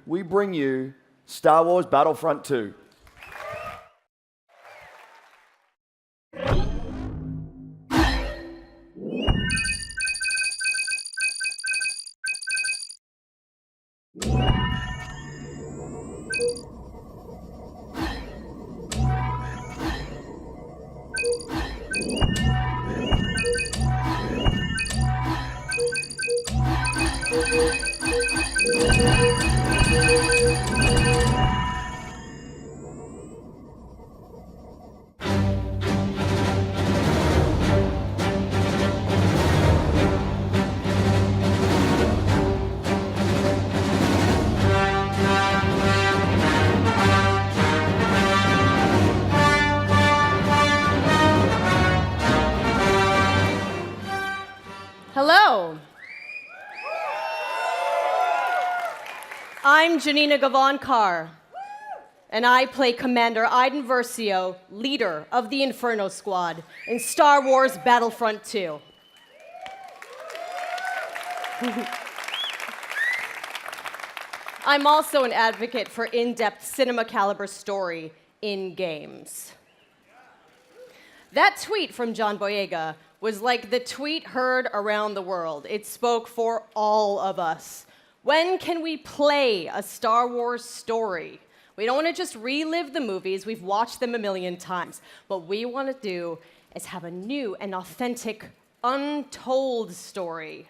we bring you Star Wars Battlefront 2. Hello. I'm Janina Gavankar, and I play Commander Iden Versio, leader of the Inferno Squad in Star Wars Battlefront 2. I'm also an advocate for in-depth cinema caliber story in games. That tweet from John Boyega was like the tweet heard around the world. It spoke for all of us. When can we play a Star Wars story? We don't want to just relive the movies. We've watched them a million times. What we want to do is have a new and authentic, untold story.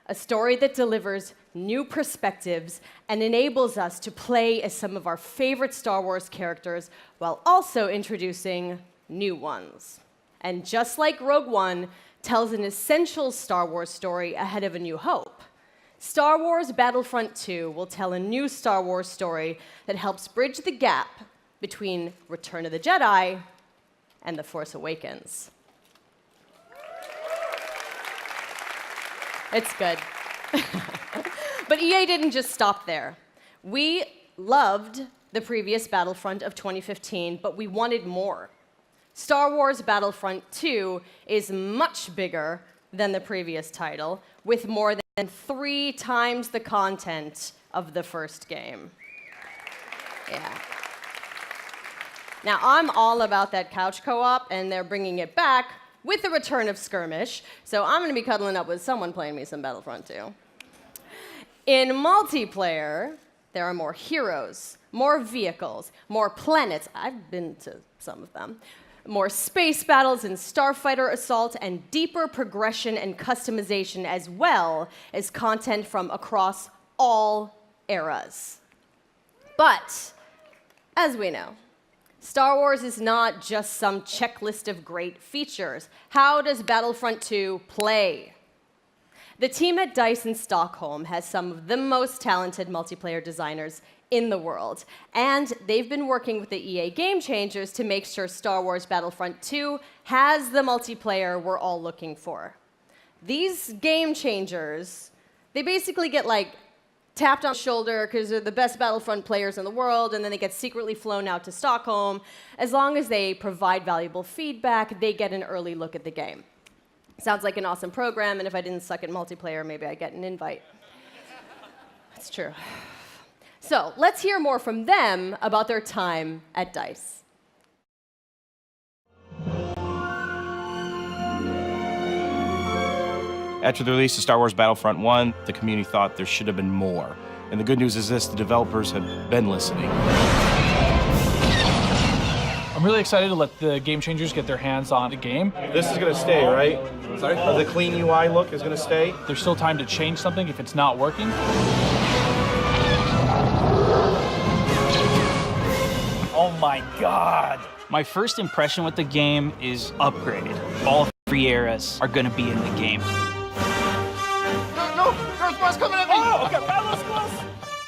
A story that delivers new perspectives and enables us to play as some of our favorite Star Wars characters while also introducing new ones. And just like Rogue One tells an essential Star Wars story ahead of A New Hope, Star Wars Battlefront 2 will tell a new Star Wars story that helps bridge the gap between Return of the Jedi and The Force Awakens. It's good. But EA didn't just stop there. We loved the previous Battlefront of 2015, but we wanted more. Star Wars Battlefront 2 is much bigger than the previous title, with more than 3 times the content of the first game. Yeah. Now, I'm all about that couch co-op, and they're bringing it back with the return of Skirmish, so I'm going to be cuddling up with someone playing me some Battlefront 2. In multiplayer, there are more heroes, more vehicles, more planets. I've been to some of them. More space battles and starfighter assault, and deeper progression and customization, as well as content from across all eras. But, as we know, Star Wars is not just some checklist of great features. How does Battlefront 2 play? The team at DICE in Stockholm has some of the most talented multiplayer designers in the world, and they've been working with the EA Game Changers to make sure Star Wars Battlefront 2 has the multiplayer we're all looking for. These Game Changers, they basically get tapped on the shoulder because they're the best Battlefront players in the world, and then they get secretly flown out to Stockholm. As long as they provide valuable feedback, they get an early look at the game. Sounds like an awesome program, and if I didn't suck at multiplayer, maybe I'd get an invite. That's true. So let's hear more from them about their time at DICE. After the release of Star Wars Battlefront 1, the community thought there should have been more. And the good news is this, the developers have been listening. I'm really excited to let the Game Changers get their hands on the game. This is going to stay, right? Sorry? The clean UI look is going to stay? There's still time to change something if it's not working. Oh my God! My first impression with the game is upgraded. All 3 eras are going to be in the game. No! Earth Bar's coming at me! Oh, okay, Battle Squads!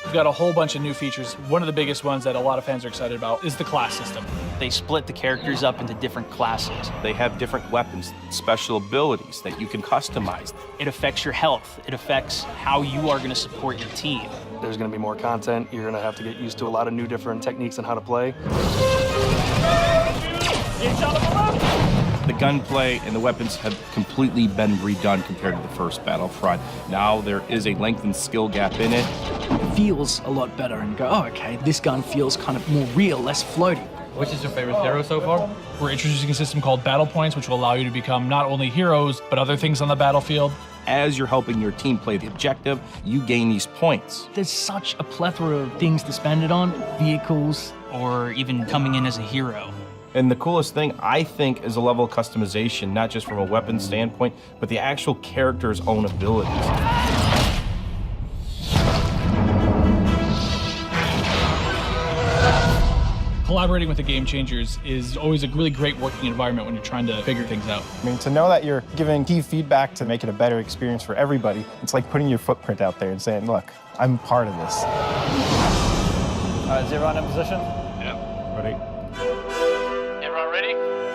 We've got a whole bunch of new features. One of the biggest ones that a lot of fans are excited about is the class system. They split the characters up into different classes. They have different weapons, special abilities that you can customize. It affects your health. It affects how you are going to support your team. There's going to be more content. You're going to have to get used to a lot of new different techniques on how to play. Get shot on the left! The gunplay and the weapons have completely been redone compared to the first Battlefront. Now there is a lengthened skill gap in it. It feels a lot better and go, oh, okay, this gun feels kind of more real, less floaty. Which is your favorite hero so far? We're introducing a system called Battle Points, which will allow you to become not only heroes, but other things on the battlefield. As you're helping your team play the objective, you gain these points. There's such a plethora of things to spend it on. Vehicles. Or even coming in as a hero. And the coolest thing, I think, is a level of customization, not just from a weapon standpoint, but the actual character's own abilities. Collaborating with the Game Changers is always a really great working environment when you're trying to figure things out. I mean, to know that you're giving key feedback to make it a better experience for everybody, it's like putting your footprint out there and saying, look, I'm part of this. All right, is everyone in position? Ready? Everyone ready?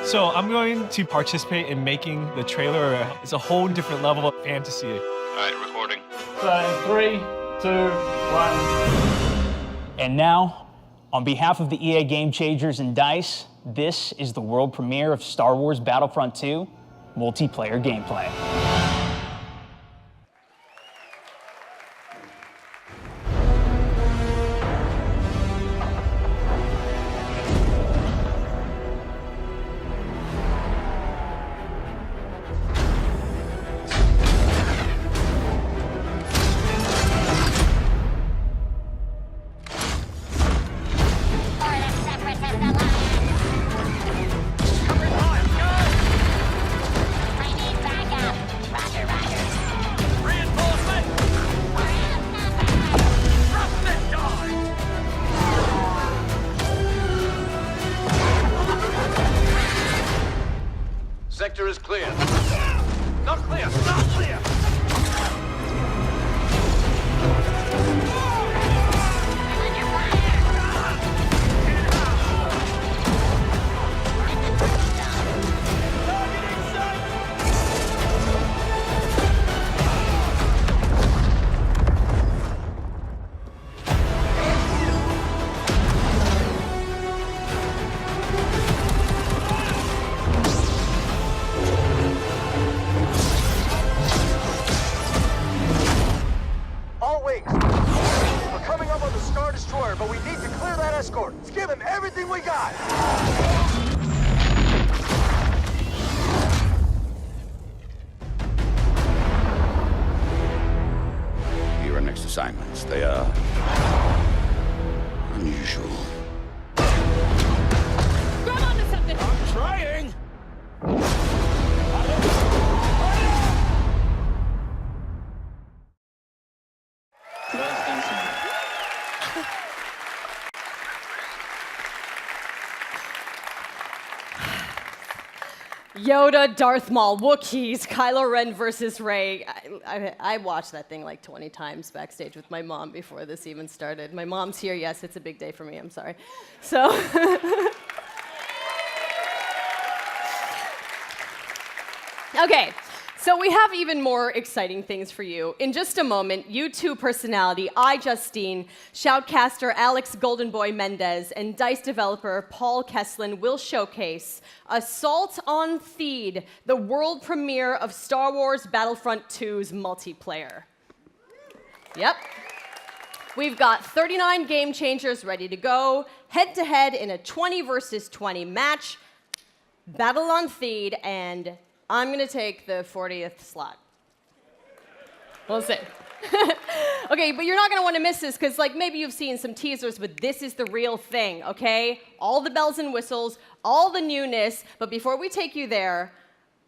So I'm going to participate in making the trailer. It's a whole different level of fantasy. All right, recording. So in 3, 2, 1. And now, on behalf of the EA Game Changers and DICE, this is the world premiere of Star Wars Battlefront 2 multiplayer gameplay. Sector is clear. Not clear! Not clear! But we need to clear that escort. Let's give him everything we got. Your next assignments, they are unusual. Grab onto something. I'm trying! Yoda, Darth Maul, Wookiees, Kylo Ren versus Rey. I watched that thing like 20 times backstage with my mom before this even started. My mom's here, yes, it's a big day for me, I'm sorry. So, okay, so we have even more exciting things for you. In just a moment, YouTube personality iJustine, shoutcaster Alex Goldenboy Mendez, and DICE developer Paul Kesslin will showcase Assault on Theed, the world premiere of Star Wars Battlefront 2's multiplayer. Yep. We've got 39 game changers ready to go, head-to-head in a 20 versus 20 match, Battle on Theed, and I'm gonna take the 40th slot. We'll see. Okay, but you're not gonna wanna miss this, because like maybe you've seen some teasers, but this is the real thing, okay? All the bells and whistles, all the newness, but before we take you there,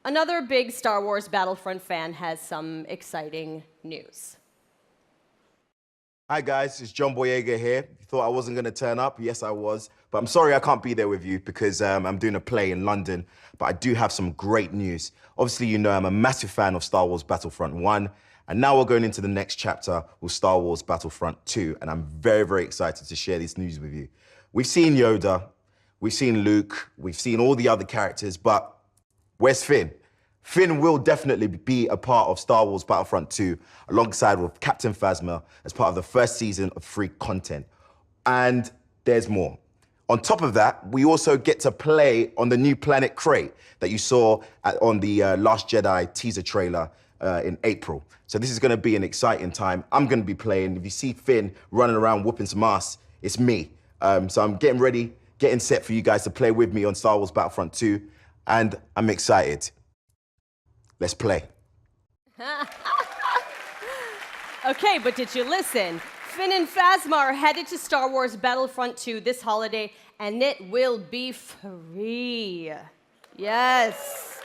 another big Star Wars Battlefront fan has some exciting news. Hi guys, it's John Boyega here. You thought I wasn't gonna turn up? Yes, I was. But I'm sorry I can't be there with you because I'm doing a play in London. But I do have some great news. Obviously, you know I'm a massive fan of Star Wars Battlefront 1. And now we're going into the next chapter with Star Wars Battlefront 2. And I'm very, very excited to share this news with you. We've seen Yoda, we've seen Luke, we've seen all the other characters, but where's Finn? Finn will definitely be a part of Star Wars Battlefront 2 alongside with Captain Phasma as part of the first season of free content. And there's more. On top of that, we also get to play on the new planet Crate that you saw on the Last Jedi teaser trailer in April. So this is going to be an exciting time. I'm going to be playing. If you see Finn running around whooping some ass, it's me. So I'm getting ready, getting set for you guys to play with me on Star Wars Battlefront 2, and I'm excited. Let's play. Okay, but did you listen? Finn and Phasma are headed to Star Wars Battlefront 2 this holiday, and it will be free. Yes.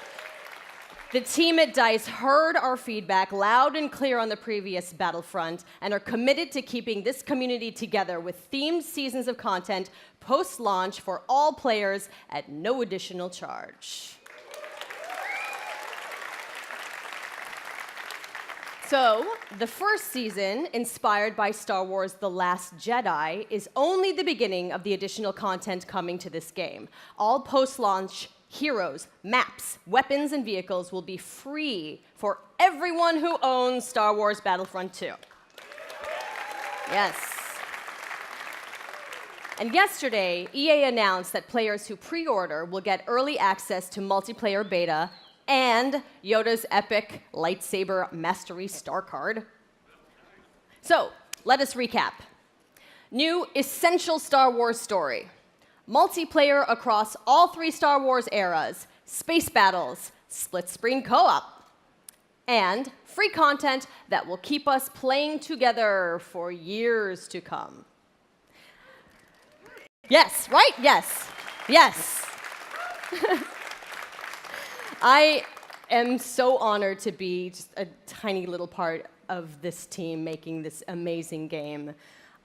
The team at DICE heard our feedback loud and clear on the previous Battlefront and are committed to keeping this community together with themed seasons of content post-launch for all players at no additional charge. So, the first season, inspired by Star Wars The Last Jedi, is only the beginning of the additional content coming to this game. All post-launch heroes, maps, weapons, and vehicles will be free for everyone who owns Star Wars Battlefront 2. Yes. And yesterday, EA announced that players who pre-order will get early access to multiplayer beta and Yoda's epic lightsaber mastery star card. So, let us recap. New essential Star Wars story. Multiplayer across all 3 Star Wars eras, space battles, split-screen co-op, and free content that will keep us playing together for years to come. Yes, right? Yes. Yes. I am so honored to be just a tiny little part of this team making this amazing game.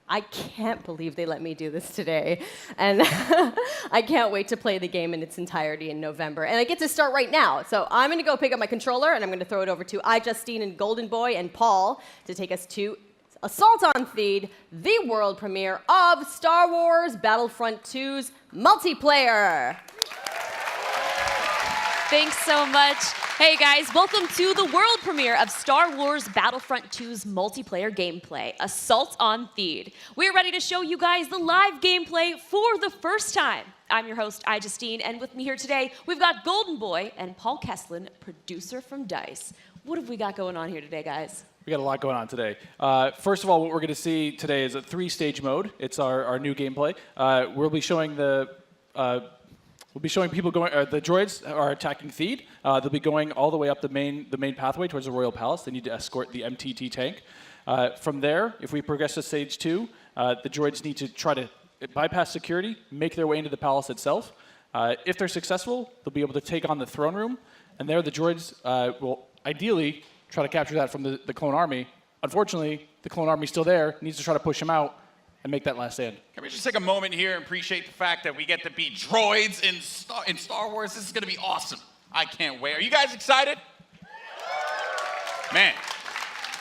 I can't believe they let me do this today. And I can't wait to play the game in its entirety in November. And I get to start right now. So I'm going to go pick up my controller, and I'm going to throw it over to Justine and Golden Boy and Paul to take us to Assault on Theed, the world premiere of Star Wars Battlefront 2's multiplayer. Thanks so much. Hey guys, welcome to the world premiere of Star Wars Battlefront 2's multiplayer gameplay, Assault on Theed. We're ready to show you guys the live gameplay for the first time. I'm your host, Justine, and with me here today, we've got Golden Boy and Paul Kesslin, producer from DICE. What have we got going on here today, guys? We got a lot going on today. First of all, what we're going to see today is a 3-stage mode. It's our new gameplay. We'll be showing people going. The droids are attacking Theed. They'll be going all the way up the main pathway towards the Royal Palace. They need to escort the MTT tank. From there, if we progress to stage 2, the droids need to try to bypass security, make their way into the palace itself. If they're successful, they'll be able to take on the throne room, and there the droids will ideally try to capture that from the clone army. Unfortunately, the clone army's still there, needs to try to push him out and make that last stand. Can we just take a moment here and appreciate the fact that we get to be droids in Star Wars? This is going to be awesome. I can't wait. Are you guys excited? Man,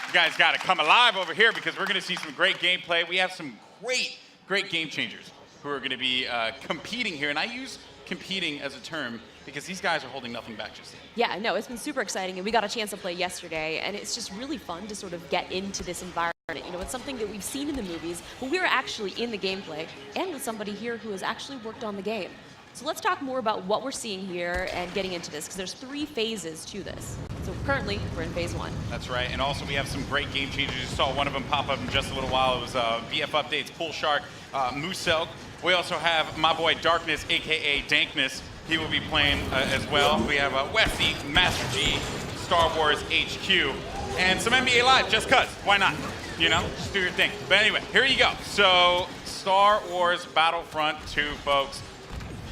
you guys got to come alive over here because we're going to see some great gameplay. We have some great game changers who are going to be competing here. And I use competing as a term because these guys are holding nothing back just yet. Yeah, no, it's been super exciting, and we got a chance to play yesterday, and it's just really fun to sort of get into this environment. You know, it's something that we've seen in the movies, but we're actually in the gameplay, and with somebody here who has actually worked on the game. So let's talk more about what we're seeing here and getting into this, because there's 3 phases to this. So currently, we're in phase 1. That's right, and also we have some great game changers. You saw one of them pop up in just a little while. It was VF Updates, Pool Shark, Moosel. We also have my boy Darkness, aka Dankness. He will be playing as well. We have Westy, Master G, Star Wars HQ, and some NBA Live, just cuz. Why not? You know, just do your thing. But anyway, here you go. So, Star Wars Battlefront 2, folks.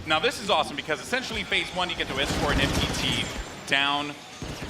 Now, this is awesome because essentially phase 1, you get to escort an MTT down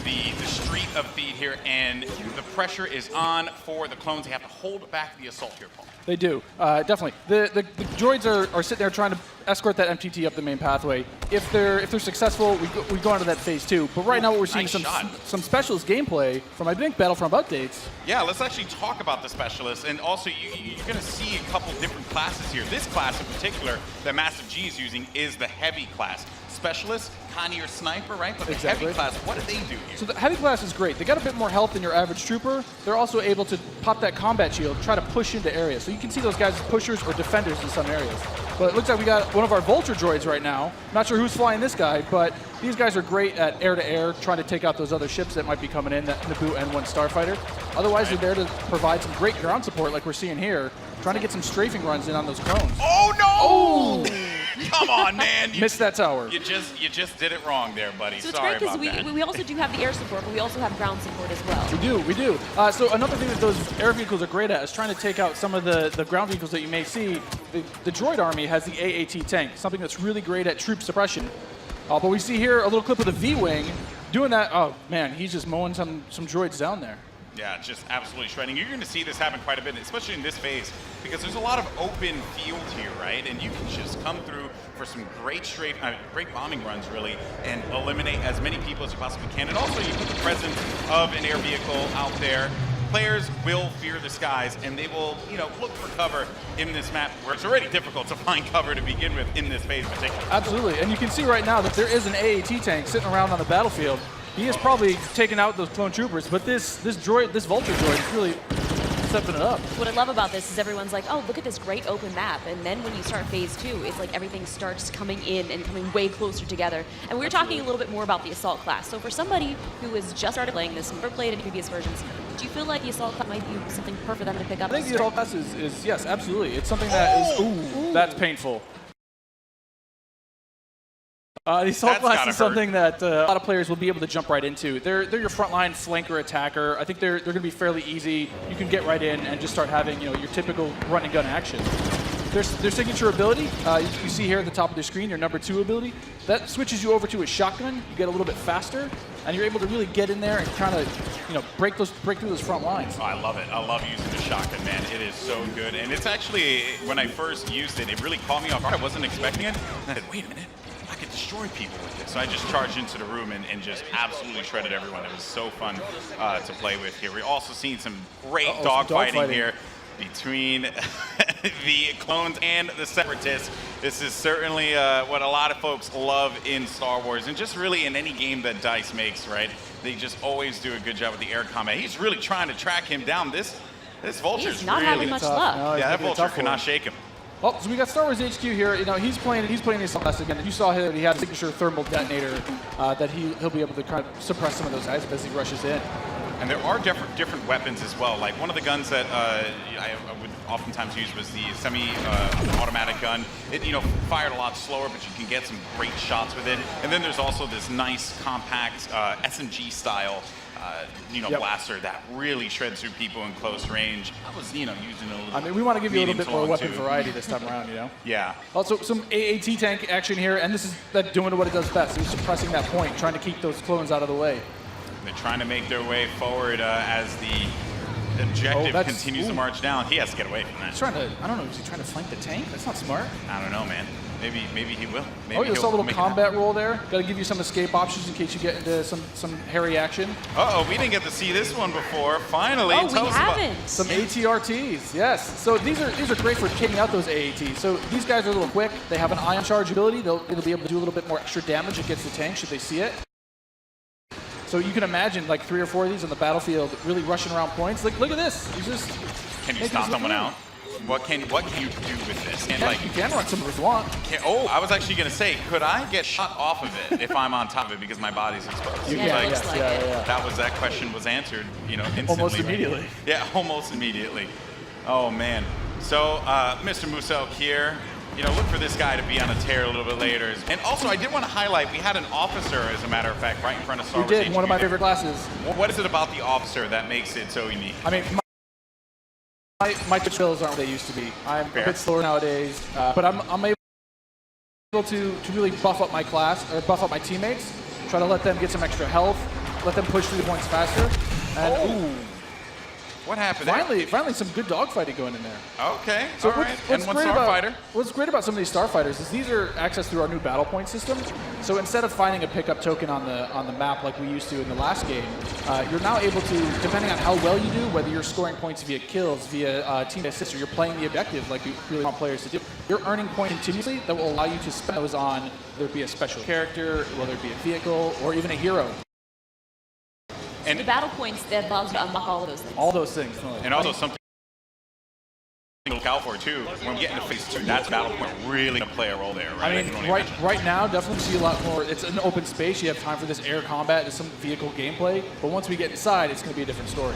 the street of Theed here, and the pressure is on for the clones. They have to hold back the assault here, Paul. They do, definitely. The droids are sitting there trying to escort that MTT up the main pathway. If they're successful, we go on to that phase 2. But right now, what we're seeing is some specialist gameplay from, I think, Battlefront updates. Yeah, let's actually talk about the specialists, and also you're going to see a couple different classes here. This class in particular that Massive G is using is the heavy class. specialist, kind of your sniper, right? But the Exactly. heavy class, what do they do here? So the heavy class is great. They got a bit more health than your average trooper. They're also able to pop that combat shield, try to push into areas. So you can see those guys as pushers or defenders in some areas. But it looks like we got one of our vulture droids right now. Not sure who's flying this guy, but these guys are great at air-to-air, trying to take out those other ships that might be coming in, that Naboo N1 Starfighter. Otherwise, they're there to provide some great ground support like we're seeing here, trying to get some strafing runs in on those clones. Oh, no! Oh! Come on, man. Missed that tower. You just did it wrong there, buddy. So it's Sorry great because about that. we also do have the air support, but we also have ground support as well. We do. So another thing that those air vehicles are great at is trying to take out some of the ground vehicles that you may see. The droid army has the AAT tank, something that's really great at troop suppression. But we see here a little clip of the V-Wing doing that. Oh, man, he's just mowing some droids down there. Yeah, just absolutely shredding. You're going to see this happen quite a bit, especially in this phase, because there's a lot of open field here, right? And you can just come through for some great great bombing runs, really, and eliminate as many people as you possibly can. And also, you put the presence of an air vehicle out there. Players will fear the skies, and they will, look for cover in this map, where it's already difficult to find cover to begin with in this phase in particular. Absolutely, and you can see right now that there is an AAT tank sitting around on the battlefield. He is probably taking out those clone troopers, but this vulture droid is really stepping it up. What I love about this is everyone's like, oh, look at this great open map. And then when you start phase 2, it's like everything starts coming in and coming way closer together. And we were talking a little bit more about the assault class. So for somebody who has just started playing this, never played in previous versions, do you feel like the assault class might be something perfect for them to pick up? I think the assault class is yes, absolutely. It's something that is, that's painful. The assault class is something that a lot of players will be able to jump right into. They're your frontline flanker attacker. I think they're going to be fairly easy. You can get right in and just start having your typical run and gun action. Their signature ability, you see here at the top of the screen, your number 2 ability, that switches you over to a shotgun. You get a little bit faster, and you're able to really get in there and kind of break through those front lines. Oh, I love it. I love using the shotgun, man. It is so good. And it's actually, when I first used it, it really caught me off guard. I wasn't expecting it. And I said, wait a minute. I could destroy people with this. So I just charged into the room and just absolutely shredded everyone. It was so fun to play with here. We're also seeing some great dogfighting here between the clones and the separatists. This is certainly what a lot of folks love in Star Wars, and just really in any game that DICE makes, right? They just always do a good job with the air combat. He's really trying to track him down. This vulture's He's not really having much luck. No, yeah, that vulture cannot shake him. Well, so we got Star Wars HQ here. He's playing the assault class again. You saw him; he had a signature thermal detonator that he'll be able to kind of suppress some of those guys as he rushes in. And there are different weapons as well. Like one of the guns that I would oftentimes use was the semi-automatic gun. It fired a lot slower, but you can get some great shots with it. And then there's also this nice compact SMG style blaster that really shreds through people in close range. I was using a little. I mean, we want to give you a little bit more weapon too. variety this time around, Yeah. Also, some AAT tank action here, and this is doing what it does best. It's suppressing that point, trying to keep those clones out of the way. They're trying to make their way forward as the objective continues to march down. He has to get away from that. He's trying to, I don't know, is he trying to flank the tank? That's not smart. I don't know, man. Maybe he will. Maybe you saw a little combat roll there. Got to give you some escape options in case you get into some hairy action. Uh-oh, we didn't get to see this one before. Finally, we haven't. Some ATRTs, yes. So these are great for taking out those AATs. So these guys are a little quick. They have an ion charge ability. It'll be able to do a little bit more extra damage against the tank should they see it. So you can imagine like 3 or 4 of these on the battlefield really rushing around points. Like, look at this. Can you stop someone out? What can you do with this? You can run some if you want. I was actually going to say, could I get shot off of it if I'm on top of it because my body's exposed? You can, yeah. That question was answered, instantly. Almost immediately. Yeah, almost immediately. Oh, man. So, Mr. Musel here, look for this guy to be on a tear a little bit later. And also, I did want to highlight, we had an officer, as a matter of fact, right in front of Star Wars. We did, one of my favorite classes. What is it about the officer that makes it so unique? I mean, my twitch skills aren't what they used to be. I'm a bit slower nowadays, but I'm able to really buff up my class, or buff up my teammates, try to let them get some extra health, let them push through the points faster. And What happened there? Finally some good dogfighting going in there. Okay, So all right. And one starfighter. What's great about some of these starfighters is these are accessed through our new battle point system. So instead of finding a pickup token on the map like we used to in the last game, you're now able to, depending on how well you do, whether you're scoring points via kills, via team assists, or you're playing the objective like we really want players to do, you're earning points continuously that will allow you to spend those on whether it be a special character, whether it be a vehicle, or even a hero. And the battle points that allows you to unlock all of those things. All those things. And also something to look out for too. When we get into phase 2, that's battle point really gonna play a role there, right? I mean, right now, definitely see a lot more. It's an open space. You have time for this air combat, there's some vehicle gameplay. But once we get inside, it's going to be a different story.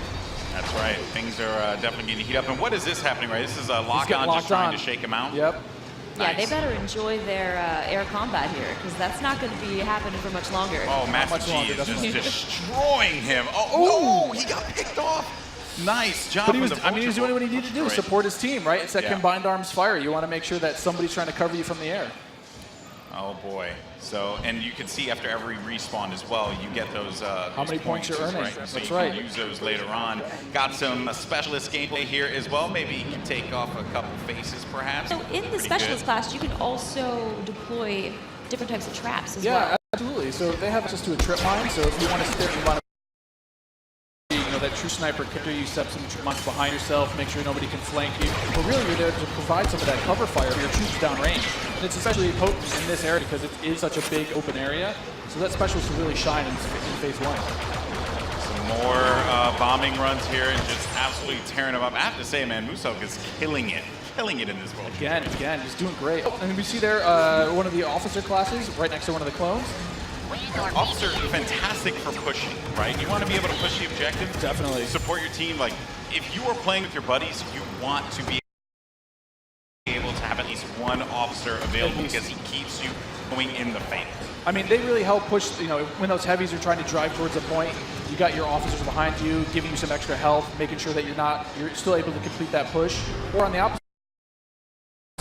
That's right. Things are definitely getting to heat up. And what is this happening, right? This is a lock-on just trying to shake him out. Yep. Yeah, they better enjoy their air combat here, because that's not going to be happening for much longer. Oh, Master G is just destroying him. Oh, he got picked off. Nice job. But he was doing what he needed to do, support his team, right? It's that combined arms fire. You want to make sure that somebody's trying to cover you from the air. Oh boy. So, and you can see after every respawn as well, you get those how many points you're earning. Right? So That's you right. can use those later on. Got some specialist gameplay here as well. Maybe you can take off a couple faces perhaps. So in the specialist class, you can also deploy different types of traps as well. Yeah, absolutely. So they have access to a trip mine. So if you want to sit there and you want to, that true sniper character, you set some trip mines behind yourself, make sure nobody can flank you. But really, you're there to provide some of that cover fire for your troops downrange. And it's especially potent in this area because it is such a big open area. So that specialist will really shine in phase 1. Some more bombing runs here and just absolutely tearing them up. I have to say, man, Musok is killing it in this world. Again, he's doing great. Oh, and we see there one of the officer classes right next to one of the clones. Officer, fantastic for pushing, right? You want to be able to push the objective. Definitely. Support your team. Like, if you are playing with your buddies, you want to be able to have at least one officer available because he keeps you going in the fight. I mean, they really help push, when those heavies are trying to drive towards a point, you got your officers behind you, giving you some extra health, making sure that you're still able to complete that push. Or on the opposite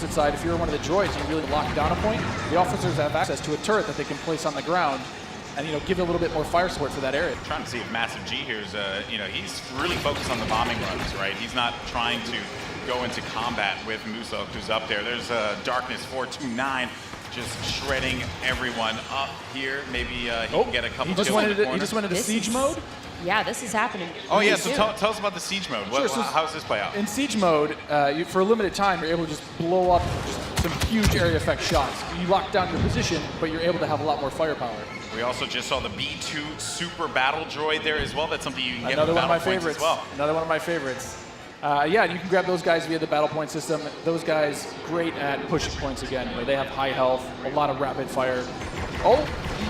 side, if you're one of the droids and you really lock down a point, the officers have access to a turret that they can place on the ground and give it a little bit more fire support for that area. I'm trying to see if Massive G here is, he's really focused on the bombing runs, right? He's not trying to go into combat with Musok, who's up there. There's Darkness 429 just shredding everyone up here. Maybe he can get a couple kills in the corner. He just went into siege mode? Yeah, this is happening. Oh yeah, so tell us about the siege mode. How does this play out? In siege mode, for a limited time, you're able to just blow up some huge area effect shots. You lock down your position, but you're able to have a lot more firepower. We also just saw the B2 Super Battle Droid there as well. That's something you can get Another with one of my battle points favorites. as well. Another one of my favorites. Yeah, and you can grab those guys via the battle point system. Those guys, great at pushing points again. They have high health, a lot of rapid fire. Oh!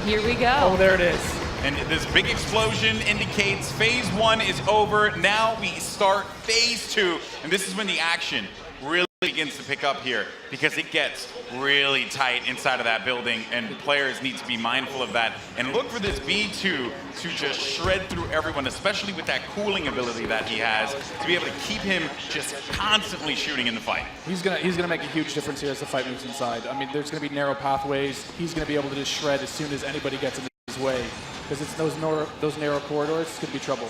Here we go. Oh, there it is. And this big explosion indicates phase 1 is over. Now we start phase 2. And this is when the action really begins to pick up here because it gets really tight inside of that building and players need to be mindful of that and look for this B2 to just shred through everyone, especially with that cooling ability that he has, to be able to keep him just constantly shooting in the fight. He's gonna make a huge difference here as the fight moves inside. I mean, there's gonna be narrow pathways. He's gonna be able to just shred as soon as anybody gets in his way because it's those narrow corridors. It's gonna be trouble.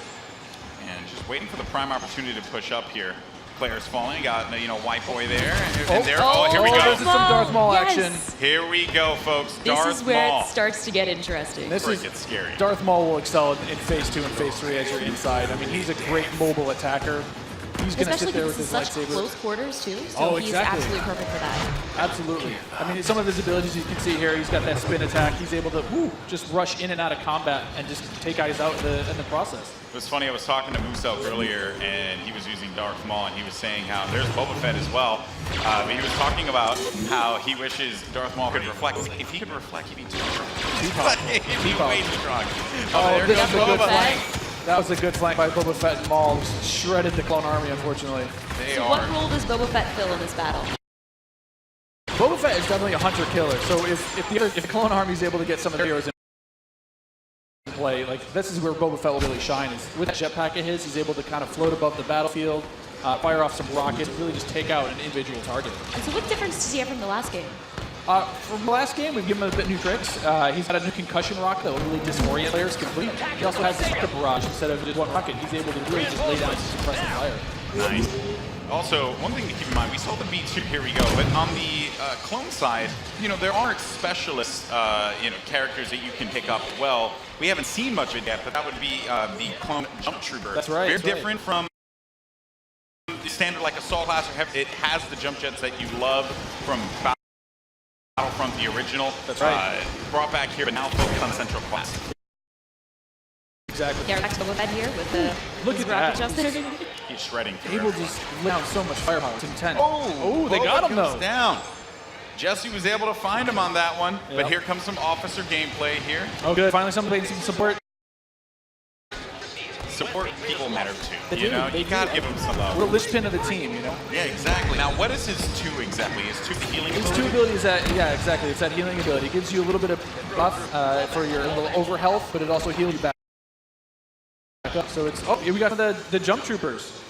And just waiting for the prime opportunity to push up here. Players falling, got White Boy there, and here we go. This is some Darth Maul action. Here we go, folks. This is where it starts to get interesting. This is scary. Darth Maul will excel in phase 2 and phase 3 as you're inside. I mean, he's a great mobile attacker. He's going to sit there with his lightsaber. Especially close quarters too. So he's absolutely perfect for that. Absolutely. I mean, some of his abilities you can see here. He's got that spin attack. He's able to just rush in and out of combat and just take guys out in the process. It was funny, I was talking to Musok earlier, and he was using Darth Maul, and he was saying how there's Boba Fett as well. But he was talking about how he wishes Darth Maul could reflect. If he could reflect, he'd be too strong. He'd be way too strong. This is a good flank. That was a good flank by Boba Fett and Maul. Shredded the clone army, unfortunately. So what role does Boba Fett fill in this battle? Boba Fett is definitely a hunter-killer. So if the clone army is able to get some of the heroes in play, like this is where Boba Fett will really shine. Is with that jetpack of his, he's able to kind of float above the battlefield, fire off some rockets, really just take out an individual target. And so what difference does he have from the last game? From the last game, we've given him a bit new tricks. He's got a new concussion rock that will really disorient players completely. He also has this the barrage. Instead of just one rocket, he's able to really just lay down some suppressive fire. Nice. Also, one thing to keep in mind, we saw the B2, here we go, but on the clone side, there aren't specialist, characters that you can pick up. Well, we haven't seen much of it yet, but that would be the clone Jump Trooper. That's right. Very different from the standard like Assault class. It has the jump jets that you love from Battlefront, the original. That's right. Brought back here, but now focused on the central class. Exactly. Yeah, back to that here with the Look at that. Justice. He's shredding. Able to just lay down so much firepower. It's intense. Oh, they got him though. Down. Jesse was able to find him on that one, Yep. but here comes some officer gameplay here. Oh, good. Finally, somebody some support. Support people matter too. They You do, know, they you gotta do. give him some love. We're the linchpin of the team, Yeah, exactly. Now, what is his 2 exactly? His 2 healing His ability? 2 abilities yeah, exactly. It's that healing ability. It gives you a little bit of buff for your little over health, but it also heals you back up. So it's here we got the jump troopers.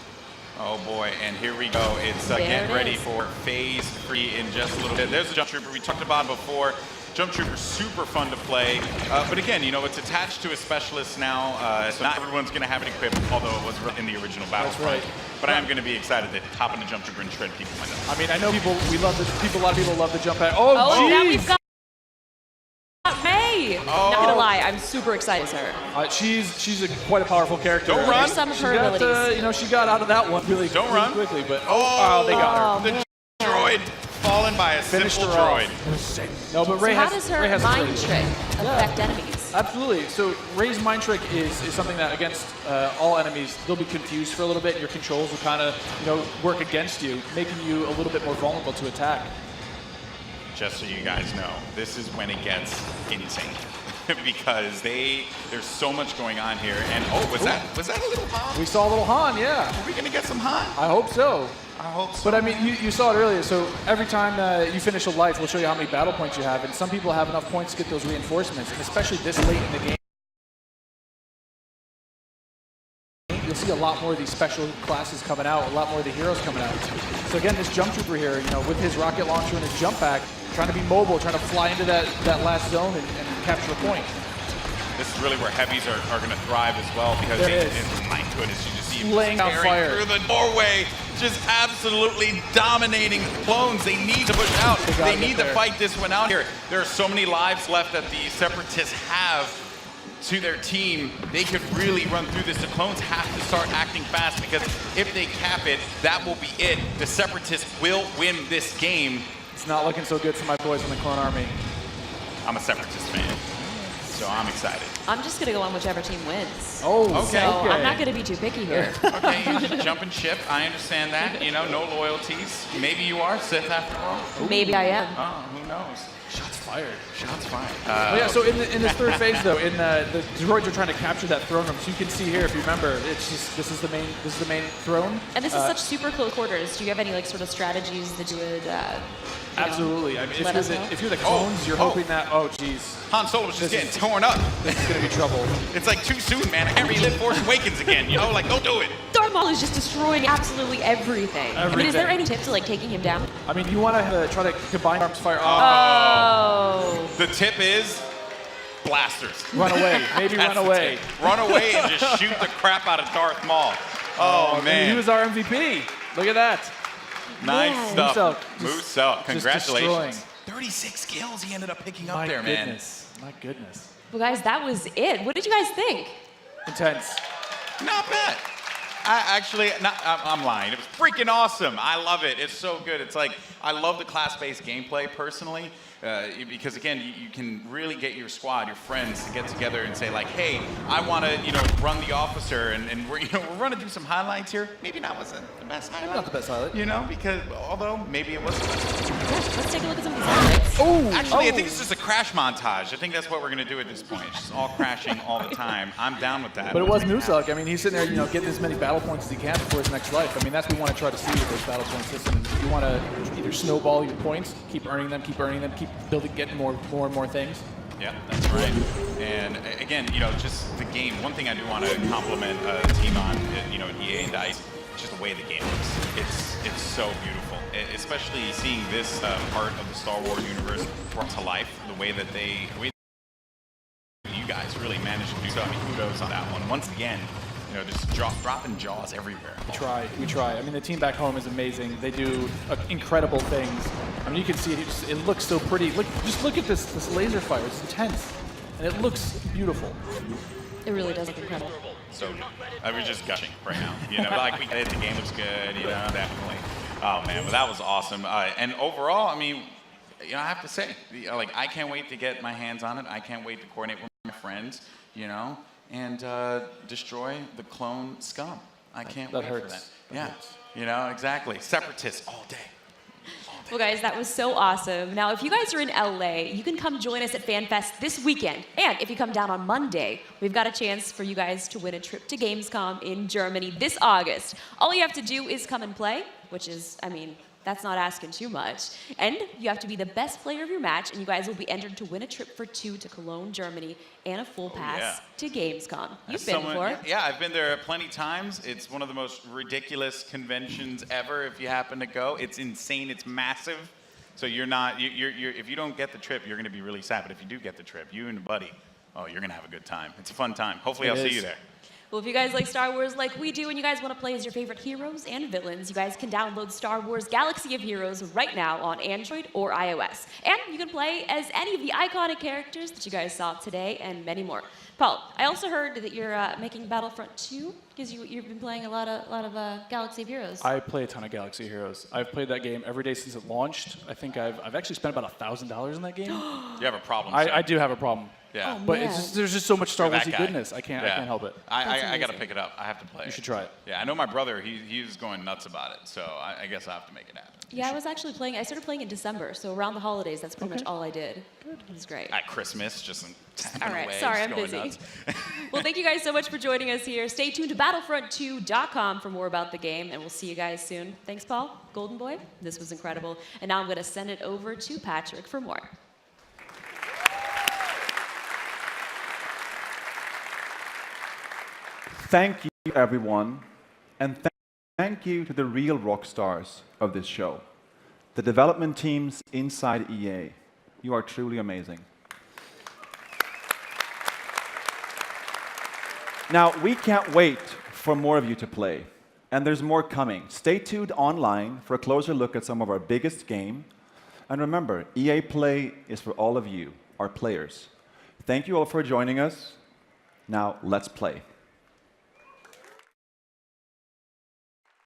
Oh boy, and here we go. It's getting ready for phase 3 in just a little bit. There's the jump trooper we talked about before. Jump trooper super fun to play, but again, it's attached to a specialist now, so not everyone's going to have it equipped, although it was in the original Battlefront. Right. But I am going to be excited to hop in the jump trooper and shred people myself. I mean, I know we love a lot of people love the jump pad. Oh, now jeez! we've got May. Not gonna lie, I'm super excited with her. She's quite a powerful character. Don't run. Some of her abilities. She got out of that one really quickly, but they got her. The droid fallen by a Finished simple her off. droid. No, but Ray So how has does her Ray has mind abilities. trick affect enemies? Absolutely. So Ray's mind trick is something that against all enemies, they'll be confused for a little bit, and your controls will kind of work against you, making you a little bit more vulnerable to attack. Just so you guys know, this is when it gets insane. Because there's so much going on here, and was that a little Han? We saw a little Han, yeah. Are we gonna get some Han? I hope so. I hope so. But I mean, you saw it earlier. So every time you finish a life, we'll show you how many battle points you have, and some people have enough points to get those reinforcements, and especially this late in the game. You'll see a lot more of these special classes coming out, a lot more of the heroes coming out. So again, this jump trooper here, with his rocket launcher and his jump pack, trying to be mobile, trying to fly into that last zone and capture a point. This is really where heavies are going to thrive as well, because my goodness, you just see him laying on tearing fire through the doorway, just absolutely dominating the clones. They need to push out. They need to fight this one out here. There are so many lives left that the Separatists have to their team. They could really run through this. The clones have to start acting fast, because if they cap it, that will be it. The Separatists will win this game. It's not looking so good for my boys in the clone army. I'm a Separatist fan, so I'm excited. I'm just gonna go on whichever team wins. Oh, okay. So I'm not gonna be too picky here. Okay, you just jump and ship. I understand that. No loyalties. Maybe you are Sith after all. Maybe I am. Oh, who knows? Shots fired. Shots fired. Yeah, so in this third phase though, the droids are trying to capture that throne room. So you can see here, if you remember, it's just this is the main throne. And this is such super close quarters. Do you have any sort of strategies that you would? Absolutely. I mean, if you're the Oh, clones, you're hoping that. Oh, geez. Han Solo was just getting torn up. This is gonna be trouble. It's like too soon, man. Henry lit Force Awakens again. Don't do it. Darth Maul is just destroying absolutely everything. I mean, is there any tip to taking him down? I mean, you want to try to combine arms fire. Oh. The tip is blasters. Run away. Maybe run away. Run away and just shoot the crap out of Darth Maul. Oh man. He was our MVP. Look at that. Nice stuff. Moose-Elk, congratulations. Destroying. 36 kills he ended up picking up My there, goodness. My goodness. Well, guys, that was it. What did you guys think? Intense. Not bad. I'm lying. It was freaking awesome. I love it. It's so good. It's like, I love the class-based gameplay personally, because again, you can really get your squad, your friends to get together and say like, hey, I want to, run the officer, and we're running through some highlights here. Maybe that wasn't the best highlight. Not the best highlight. Because although maybe it was the best. Let's take a look at some of these highlights. Actually, I think it's just a crash montage. I think that's what we're going to do at this point. It's just all crashing all the time. I'm down with that. But it was Moose-Elk. I mean, he's sitting there, getting as many battle points as he can before his next life. I mean, that's what we want to try to see with this battle point system. You want to either snowball your points, keep earning them, keep building, getting more and more things. Yeah, that's right. And again, just the game. One thing I do want to compliment the team on, EA and DICE, just the way the game looks. It's so beautiful, especially seeing this part of the Star Wars universe brought to life. The way that you guys really managed to do so. I mean, kudos on that one. Once again, you know, just dropping jaws everywhere. We try. I mean, the team back home is amazing. They do incredible things. I mean, you can see it looks so pretty. Just look at this laser fire. It's intense, and it looks beautiful. It really does look incredible. So good. I was just gushing right now. You know, like we did, the game looks good. You know, definitely. Oh man, well that was awesome. And overall, I mean, you know, I have to say, like, I can't wait to get my hands on it. I can't wait to coordinate with my friends. You know, and destroy the clone scum. I can't wait for that. Yeah, you know, exactly. Separatists all day. Well, guys, that was so awesome. Now, if you guys are in LA, you can come join us at FanFest this weekend. And if you come down on Monday, we've got a chance for you guys to win a trip to Gamescom in Germany this August. All you have to do is come and play, which is, I mean, that's not asking too much. And you have to be the best player of your match, and you guys will be entered to win a trip for 2 to Cologne, Germany, and a full pass to Gamescom. You've been before. Yeah, I've been there plenty times. It's one of the most ridiculous conventions ever if you happen to go. It's insane. It's massive. So you're not, if you don't get the trip, you're going to be really sad. But if you do get the trip, you and a buddy, oh, you're going to have a good time. It's a fun time. Hopefully I'll see you there. Well, if you guys like Star Wars like we do and you guys want to play as your favorite heroes and villains, you guys can download Star Wars Galaxy of Heroes right now on Android or iOS. And you can play as any of the iconic characters that you guys saw today and many more. Paul, I also heard that you're making Battlefront 2 because you've been playing a lot of Galaxy of Heroes. I play a ton of Galaxy of Heroes. I've played that game every day since it launched. I think I've actually spent about $1,000 in that game. You have a problem. I do have a problem. Yeah. But there's just so much Star Warsy goodness. I can't help it. I got to pick it up. I have to play it. You should try it. Yeah, I know my brother. He's going nuts about it. So I guess I have to make it happen. Yeah, I started playing in December, so around the holidays, that's pretty much all I did. Good. It was great. At Christmas, just all right, away, sorry, just I'm busy. nuts. Well, thank you guys so much for joining us here. Stay tuned to Battlefront2.com for more about the game, and we'll see you guys soon. Thanks, Paul. Golden Boy, this was incredible. And now I'm going to send it over to Patrick for more. Thank you, everyone, and thank you to the real rock stars of this show, the development teams inside EA. You are truly amazing. Now, we can't wait for more of you to play, and there's more coming. Stay tuned online for a closer look at some of our biggest game. And remember, EA Play is for all of you, our players. Thank you all for joining us. Now, let's play.